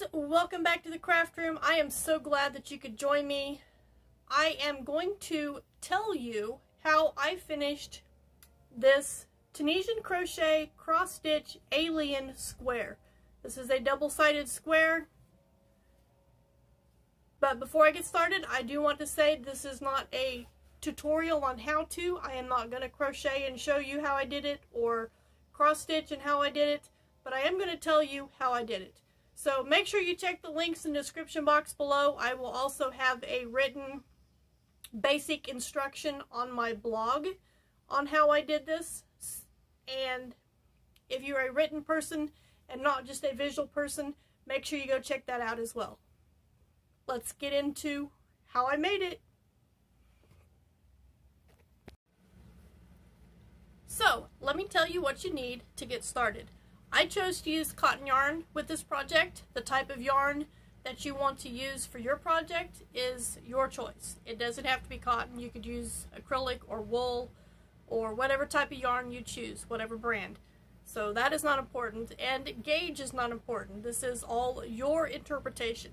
guys, welcome back to the craft room. I am so glad that you could join me. I am going to tell you how I finished this Tunisian crochet cross stitch alien square. This is a double-sided square, but before I get started, I do want to say this is not a tutorial on how to. I am not going to crochet and show you how I did it or cross stitch and how I did it, but I am going to tell you how I did it. So make sure you check the links in the description box below. I will also have a written basic instruction on my blog on how I did this. And if you're a written person and not just a visual person, make sure you go check that out as well. Let's get into how I made it. So, let me tell you what you need to get started. I chose to use cotton yarn with this project. The type of yarn that you want to use for your project is your choice. It doesn't have to be cotton. You could use acrylic or wool or whatever type of yarn you choose, whatever brand. So that is not important, and gauge is not important. This is all your interpretation.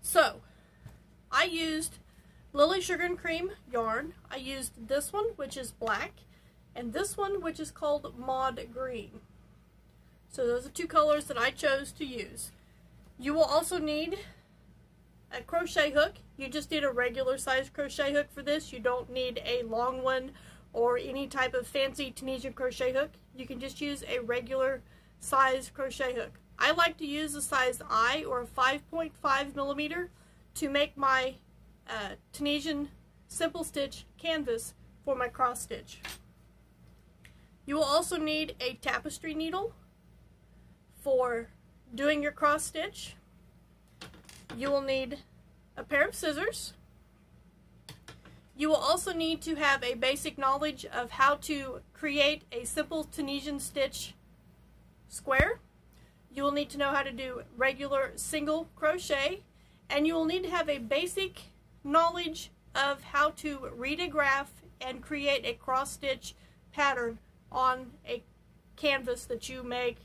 So, I used Lily Sugar and Cream yarn. I used this one, which is black, and this one, which is called Maud Green. So those are two colors that I chose to use. You will also need a crochet hook. You just need a regular size crochet hook for this. You don't need a long one or any type of fancy Tunisian crochet hook. You can just use a regular size crochet hook. I like to use a size I, or a 5.5 millimeter, to make my Tunisian simple stitch canvas for my cross stitch. You will also need a tapestry needle for doing your cross stitch. You will need a pair of scissors. You will also need to have a basic knowledge of how to create a simple Tunisian stitch square. You will need to know how to do regular single crochet, and you will need to have a basic knowledge of how to read a graph and create a cross stitch pattern on a canvas that you make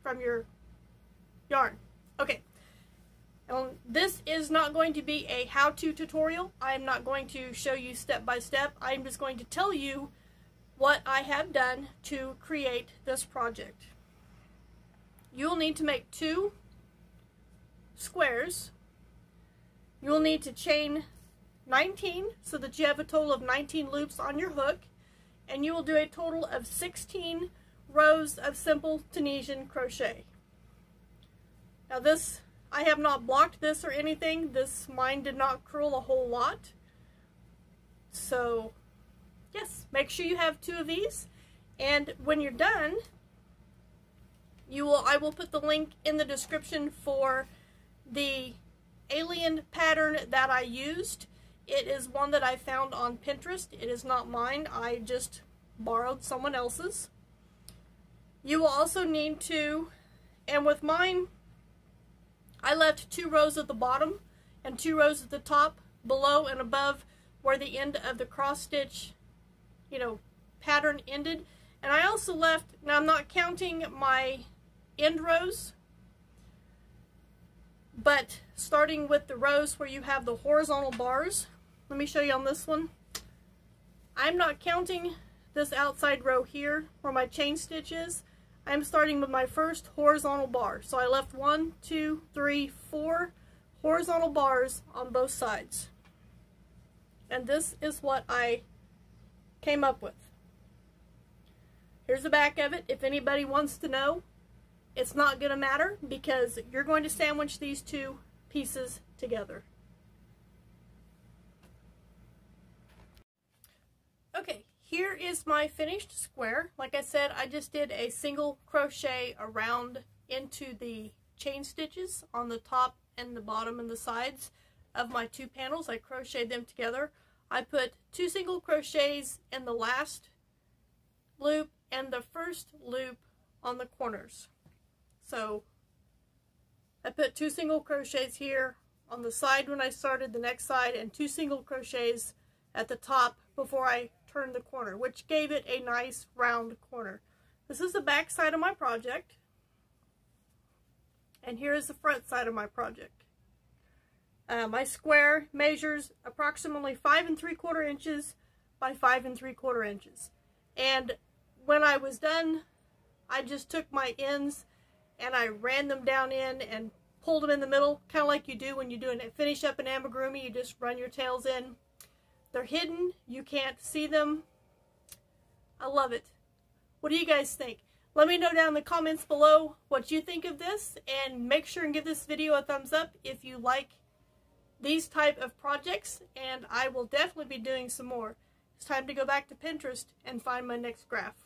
from your yarn. Okay, this is not going to be a how-to tutorial. I'm not going to show you step by step. I'm just going to tell you what I have done to create this project. You'll need to make 2 squares. You'll need to chain 19 so that you have a total of 19 loops on your hook, and you will do a total of 16 rows of simple Tunisian crochet. Now this, I have not blocked this or anything. Mine did not curl a whole lot. So yes, make sure you have 2 of these, and when you're done, I will put the link in the description for the alien pattern that I used. It is one that I found on Pinterest. It is not mine. I just borrowed someone else's. You will also need to, and with mine, I left 2 rows at the bottom and 2 rows at the top, below and above where the end of the cross stitch, pattern ended. And I also left, now I'm not counting my end rows, but starting with the rows where you have the horizontal bars, let me show you on this one. I'm not counting this outside row here where my chain stitch is. I'm starting with my first horizontal bar. So I left 1, 2, 3, 4 horizontal bars on both sides. And this is what I came up with. Here's the back of it. If anybody wants to know, it's not going to matter because you're going to sandwich these 2 pieces together. Okay. Here is my finished square. Like I said, I just did a single crochet around into the chain stitches on the top and the bottom and the sides of my 2 panels. I crocheted them together. I put 2 single crochets in the last loop and the first loop on the corners. So I put 2 single crochets here on the side when I started the next side, and 2 single crochets at the top before I turned the corner, which gave it a nice round corner. This is the back side of my project, And here is the front side of my project. My square measures approximately 5 3/4 inches by 5 3/4 inches. And when I was done, I just took my ends and I ran them down in and pulled them in the middle, kind of like you do when you do finish up an amigurumi. You just run your tails in. They're hidden. You can't see them. I love it. What do you guys think? Let me know down in the comments below what you think of this, and make sure and give this video a thumbs up if you like these type of projects, and I will definitely be doing some more. It's time to go back to Pinterest and find my next graph.